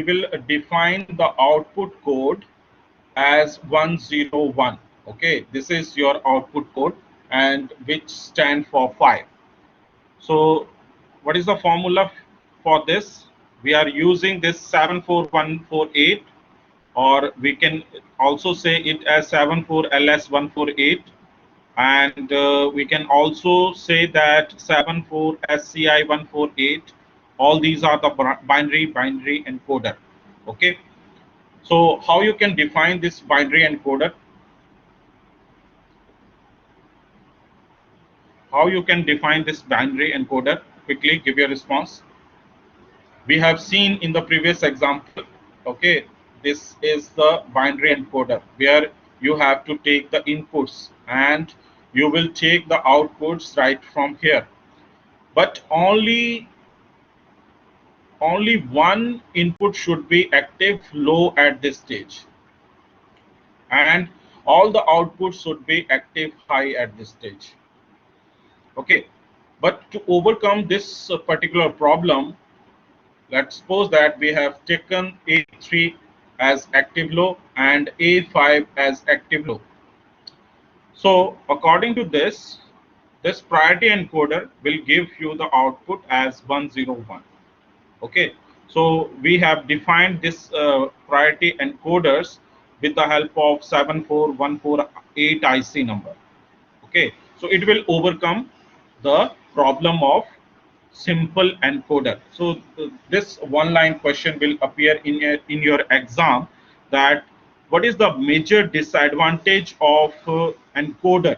will define the output code as 101. Okay, this is your output code, and which stand for 5. So what is the formula for this? We are using this 74148, or we can also say it as 74LS148, and we can also say that 74SCI148. All these are the binary encoder. Okay, so how you can define this binary encoder? How you can define this binary encoder? Quickly give your response. We have seen in the previous example. Okay, this is the binary encoder where you have to take the inputs and you will take the outputs right from here, but only one input should be active low at this stage, and all the outputs should be active high at this stage. Okay, but to overcome this particular problem, let's suppose that we have taken A3 as active low and A5 as active low. So according to this, this priority encoder will give you the output as 101. Okay, so we have defined this priority encoders with the help of 74148 IC number. Okay, so it will overcome the problem of simple encoder. So this one line question will appear in your exam, that what is the major disadvantage of encoder?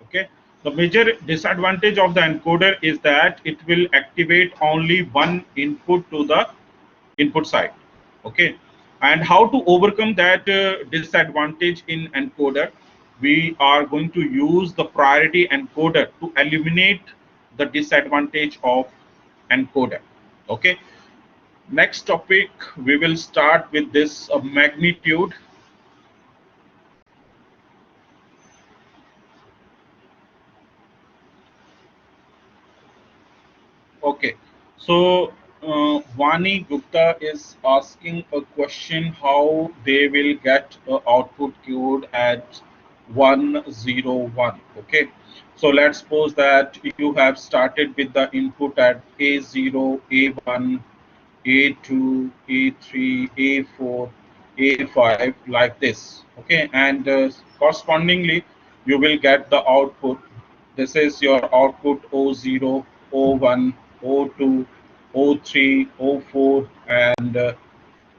Okay, the major disadvantage of the encoder is that it will activate only one input to the input side. Okay, and how to overcome that disadvantage in encoder? We are going to use the priority encoder to eliminate the disadvantage of encoder. Okay, next topic, we will start with this magnitude. Okay, so Vani Gupta is asking a question, how they will get output code at 101. Okay, so let's suppose that you have started with the input at A0, A1, A2, A3, A4, A5, like this. Okay, and correspondingly you will get the output. This is your output O0, O1, O2, O3, O4, and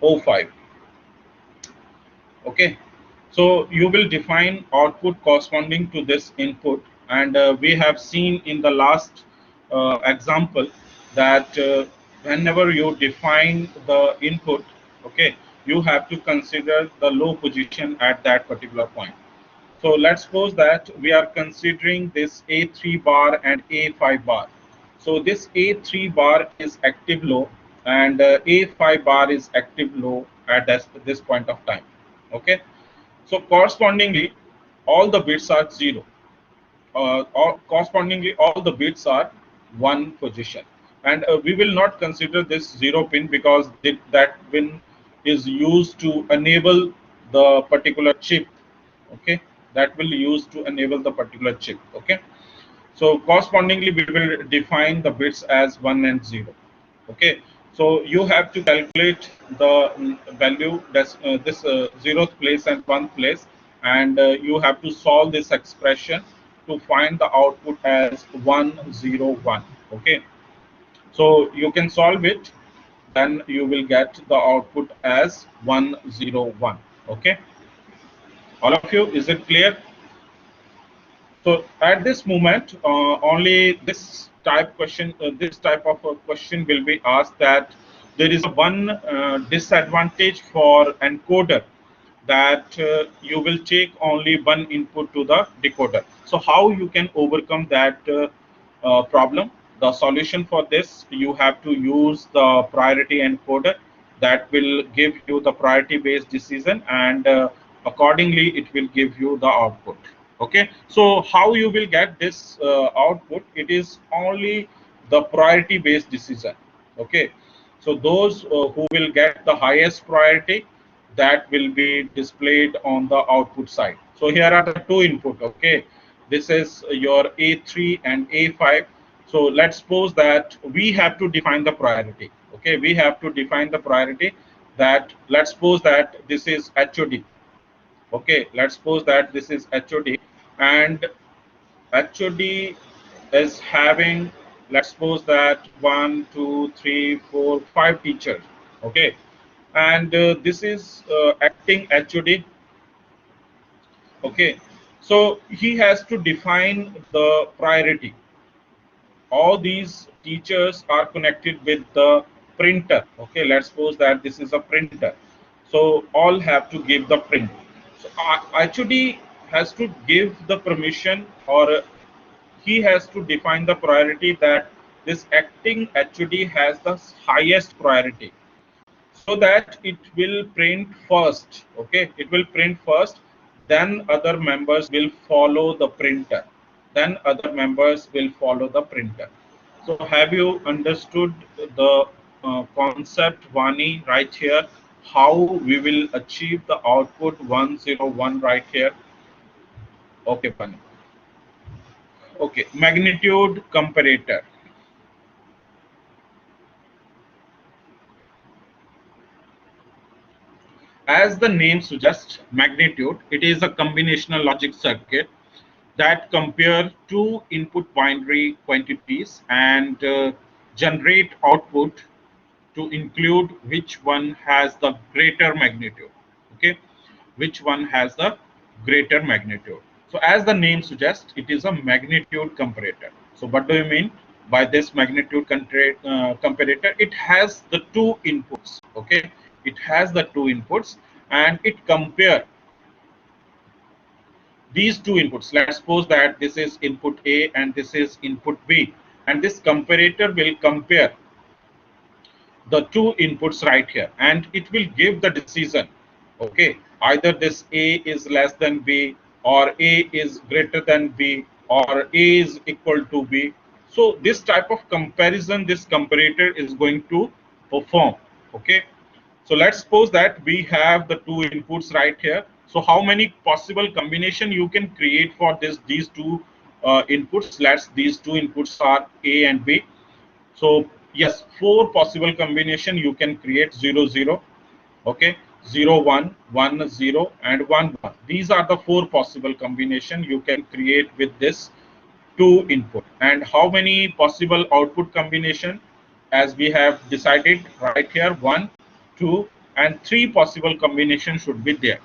O5. Okay, so you will define output corresponding to this input, and we have seen in the last example that whenever you define the input, okay, you have to consider the low position at that particular point. So let's suppose that we are considering this A3 bar and A5 bar. So this A3 bar is active low, and A5 bar is active low at this point of time. Okay, so correspondingly all the bits are 0. Correspondingly all the bits are one position, and we will not consider this 0 pin, because that pin is used to enable the particular chip. Okay, that will use to enable the particular chip. Okay, so correspondingly we will define the bits as 1 and 0. Okay, so you have to calculate the value that's this 0th place and 1st place, and you have to solve this expression to find the output as 101. Okay, so you can solve it, then you will get the output as 101. Okay, all of you, is it clear? So at this moment, only this type of a question will be asked, that there is one disadvantage for encoder, that you will take only one input to the decoder. So how you can overcome that problem? The solution for this, you have to use the priority encoder, that will give you the priority based decision, and accordingly it will give you the output. Okay, so how you will get this output? It is only the priority based decision. Okay, So those who will get the highest priority, that will be displayed on the output side. So here are the two input. Okay, this is your A3 and A5. So let's suppose that we have to define the priority. Okay, we have to define the priority, that let's suppose that this is HOD. Okay, let's suppose that this is HOD, and HOD is having, let's suppose that 1, 2, 3, 4, 5 teachers. Okay, and this is acting HOD. Okay, so he has to define the priority. All these teachers are connected with the printer. Okay, let's suppose that this is a printer. So all have to give the print. So HOD has to give the permission, or he has to define the priority, that this acting HOD has the highest priority, so that it will print first. Okay, it will print first, then other members will follow the printer, then other members will follow the printer. So have you understood the concept, Vani, right here, how we will achieve the output 101 right here? Okay, Vani. Okay, magnitude comparator. As the name suggests, magnitude, it is a combinational logic circuit that compare two input binary quantities and generate output to include which one has the greater magnitude. Okay, which one has the greater magnitude. So as the name suggests, it is a magnitude comparator. So what do you mean by this magnitude comparator? It has the two inputs. Okay, it has the two inputs, and it compare these two inputs. Let's suppose that this is input A and this is input B, and this comparator will compare the two inputs right here, and it will give the decision. Okay, either this A is less than B, or A is greater than B, or A is equal to B. So this type of comparison this comparator is going to perform. Okay, so let's suppose that we have the two inputs right here. So how many possible combination you can create for these two inputs? Let's, these two inputs are A and B. So yes, four possible combination you can create: 0 0, okay, 0 1, 1 0, and 1 1. These are the four possible combination you can create with this two input. And how many possible output combination? As we have decided right here, 1, 2, and 3 possible combination should be there.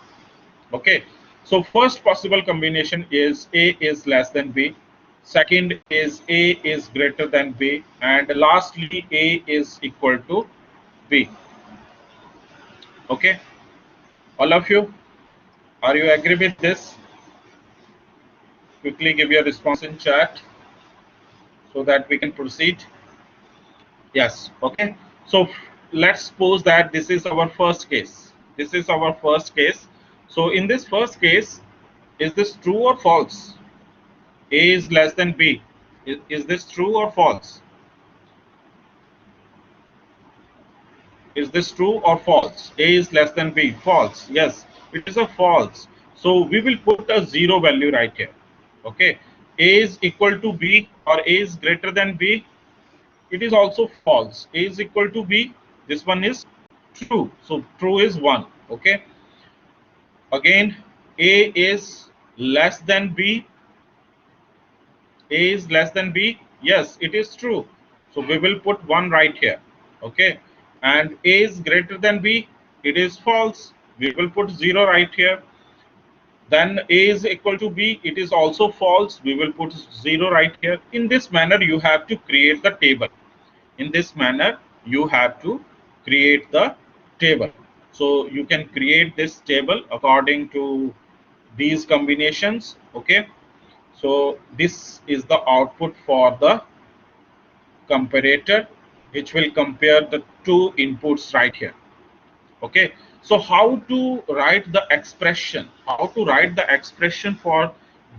Okay, so first possible combination is A is less than B, second is A is greater than B, and lastly A is equal to B. Okay, all of you, are you agree with this? Quickly give your response in chat so that we can proceed. Yes, okay. So let's suppose that this is our first case. This is our first case. So in this first case, is this true or false? A is less than B. Is this true or false? Is this true or false? A is less than B. False. Yes, it is a false. So we will put a zero value right here. Okay. A is equal to B, or A is greater than B. It is also false. A is equal to B. This one is true. So true is 1. Okay. Again, A is less than B. A is less than B. Yes, it is true. So we will put 1 right here. Okay. And A is greater than B. It is false. We will put 0 right here. Then A is equal to B. It is also false. We will put 0 right here. In this manner, you have to create the table. In this manner, you have to create the table. So you can create this table according to these combinations. Okay. So this is the output for the comparator, which will compare the two inputs right here. Okay, so how to write the expression, for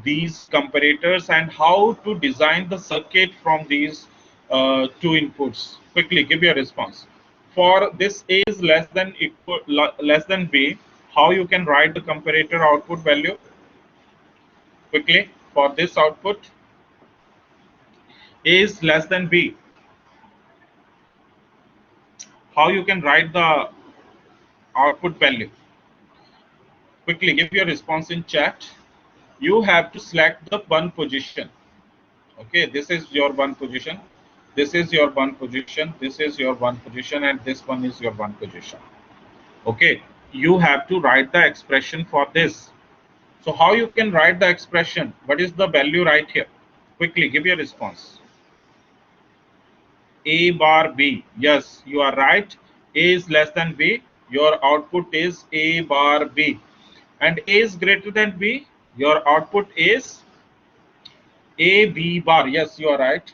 these comparators, and how to design the circuit from these two inputs? Quickly give your response. for this A is less than B, how you can write the comparator output value? Quickly, for this output, A is less than B, how you can write the output value? Quickly give your response in chat. You have to select the one position. Okay, this is your one position, this is your one position, this is your one position, and this one is your one position. Okay, you have to write the expression for this. So how you can write the expression? What is the value right here? Quickly give your response. A bar B. Yes, you are right. A is less than B. Your output is A bar B. And A is greater than B. Your output is A B bar. Yes, you are right.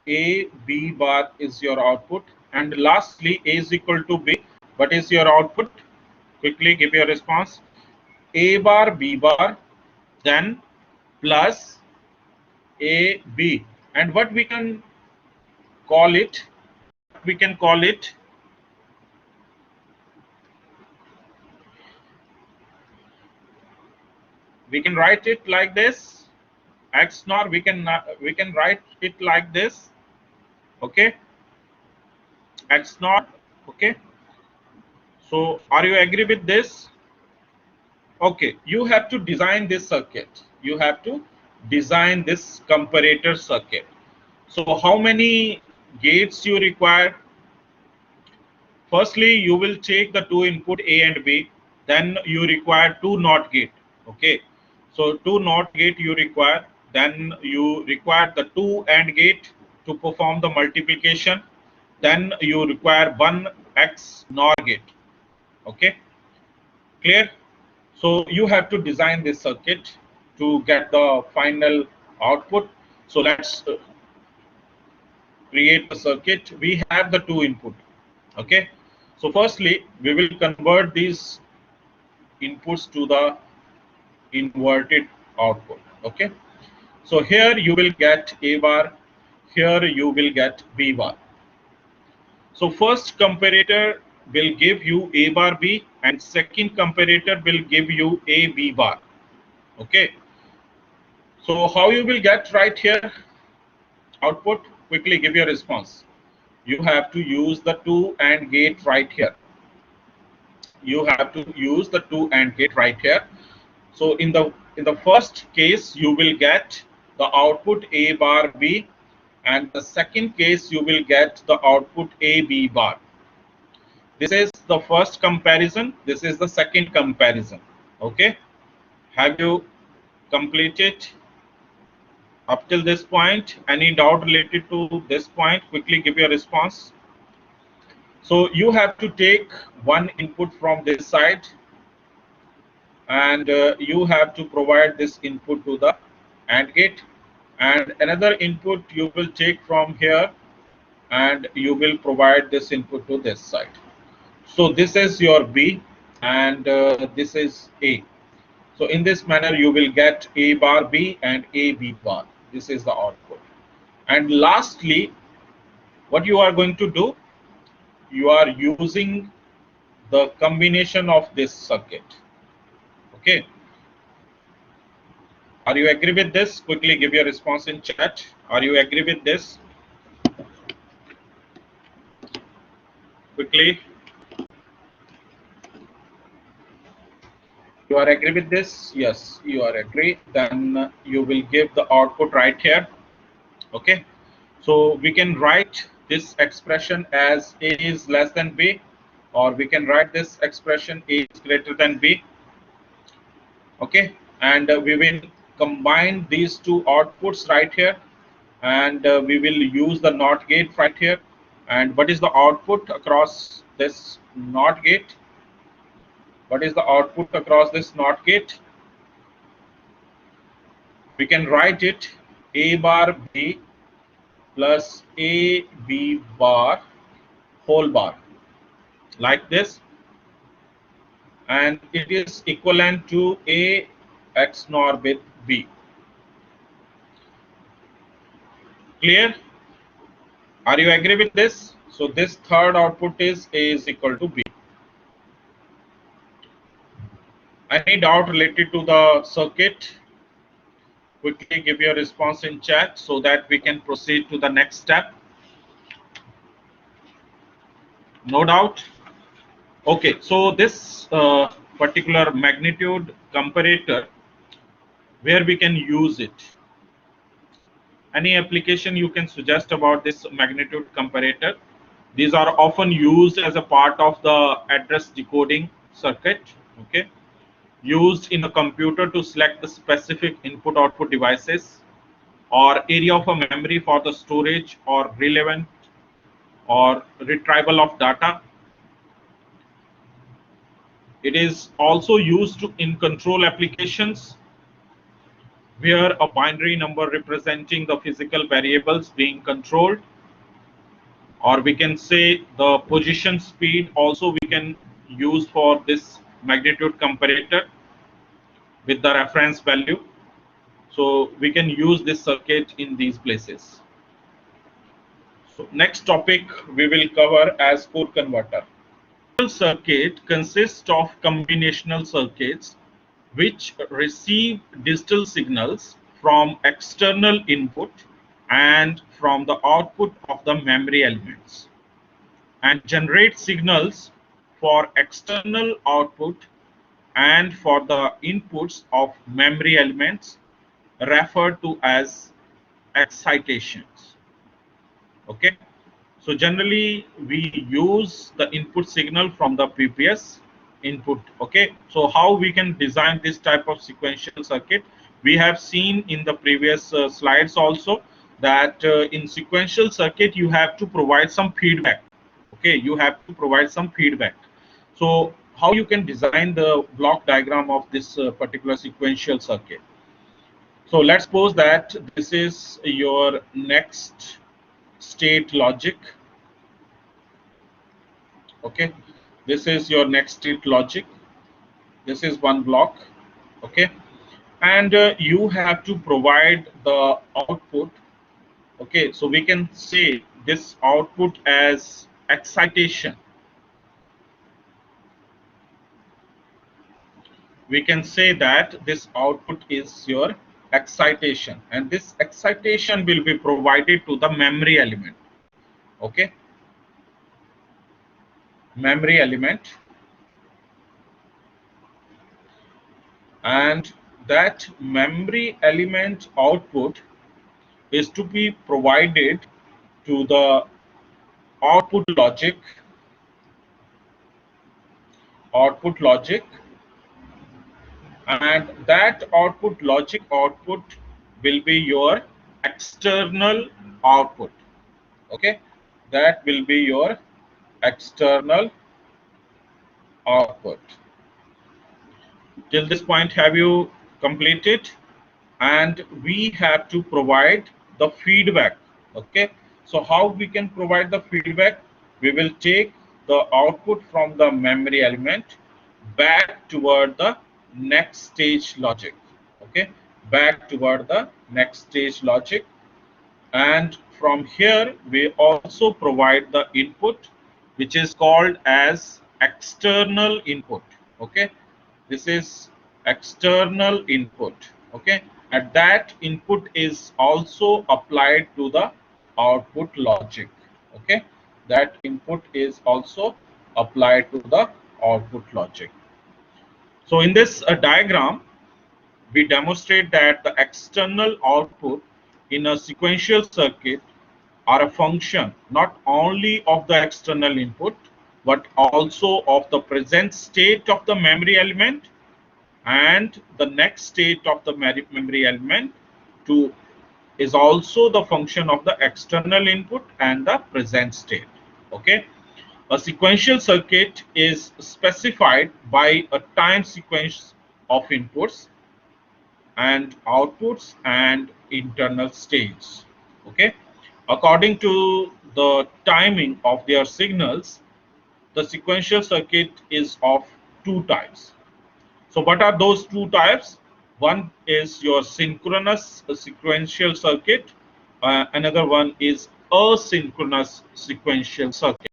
A B bar is your output. And lastly, A is equal to B. What is your output? Quickly give your response. A bar B bar, then plus A B. And what we can call it? We can call it we can write it like this. X nor we can write it like this. Okay, X nor. Okay, so are you agree with this? Okay, you have to design this circuit. You have to design this comparator circuit. So how many gates you require? Firstly, you will take the two input A and B. Then you require two NOT gate. Okay, so two NOT gate you require. Then you require the two AND gate to perform the multiplication. Then you require one XNOR gate. Okay, clear? So you have to design this circuit to get the final output. So let's create a circuit. We have the two input. Okay, so firstly we will convert these inputs to the inverted output. Okay, so here you will get A bar, here you will get B bar. So first comparator will give you A bar B, and second comparator will give you A B bar. Okay, so how you will get right here output? Quickly give your response. You have to use the two AND gate right here. You have to use the two AND gate right here. So in the first case you will get the output A bar B, and the second case you will get the output A B bar. This is the first comparison, this is the second comparison. Okay, have you completed up till this point? Any doubt related to this point? Quickly give your response. So you have to take one input from this side, and you have to provide this input to the AND gate, and another input you will take from here, and you will provide this input to this side. So this is your B, and this is A. So in this manner you will get A bar B and A B bar. This is the output. And lastly, what you are going to do, you are using the combination of this circuit. Okay, are you agree with this? Quickly give your response in chat. Are you agree with this? Quickly. You are agree with this? Yes, you are agree. Then you will give the output right here. Okay, so we can write this expression as A is less than B, or we can write this expression A is greater than B. Okay, and we will combine these two outputs right here, and we will use the NOT gate right here. And what is the output across this NOT gate? What is the output across this NOT gate? We can write it A bar B plus A B bar whole bar, like this, and it is equivalent to A XNOR with B. Clear? Are you agree with this? So this third output is A is equal to B. Any doubt related to the circuit? Quickly give your response in chat so that we can proceed to the next step. No doubt? Okay, so this particular magnitude comparator, where we can use it? Any application you can suggest about this magnitude comparator? These are often used as a part of the address decoding circuit, okay? Used in a computer to select the specific input output devices or area of a memory for the storage or relevant or retrieval of data. It is also used in control applications where a binary number representing the physical variables being controlled, or we can say the position speed also we can use for this magnitude comparator with the reference value. So we can use this circuit in these places. So next topic we will cover as core converter. Circuit consists of combinational circuits which receive digital signals from external input and from the output of the memory elements, and generate signals for external output and for the inputs of memory elements, referred to as excitations. Okay, so generally we use the input signal from the previous input. Okay, so how we can design this type of sequential circuit? We have seen in the previous slides also that in sequential circuit you have to provide some feedback. Okay, you have to provide some feedback. So how you can design the block diagram of this particular sequential circuit? So let's suppose that this is your next state logic. Okay, this is your next state logic. This is one block. Okay, and you have to provide the output. Okay, so we can say this output as excitation. We can say that this output is your excitation, and this excitation will be provided to the memory element. Okay, memory element, and that memory element output is to be provided to the output logic, and that output logic output will be your external output. Okay, that will be your external output. Till this point, have you completed? And we have to provide the feedback. Okay, so how we can provide the feedback? We will take the output from the memory element back toward the next stage logic. Okay, back toward the next stage logic, and from here we also provide the input which is called as external input. Okay, this is external input. Okay, and that input is also applied to the output logic. Okay, that input is also applied to the output logic. So in this diagram we demonstrate that the external output in a sequential circuit are a function not only of the external input but also of the present state of the memory element and the next state of the memory element to is also the function of the external input and the present state. Okay, a sequential circuit is specified by a time sequence of inputs and outputs and internal states. Okay, according to the timing of their signals, the sequential circuit is of two types. So what are those two types? One is your synchronous sequential circuit, another one is asynchronous sequential circuit.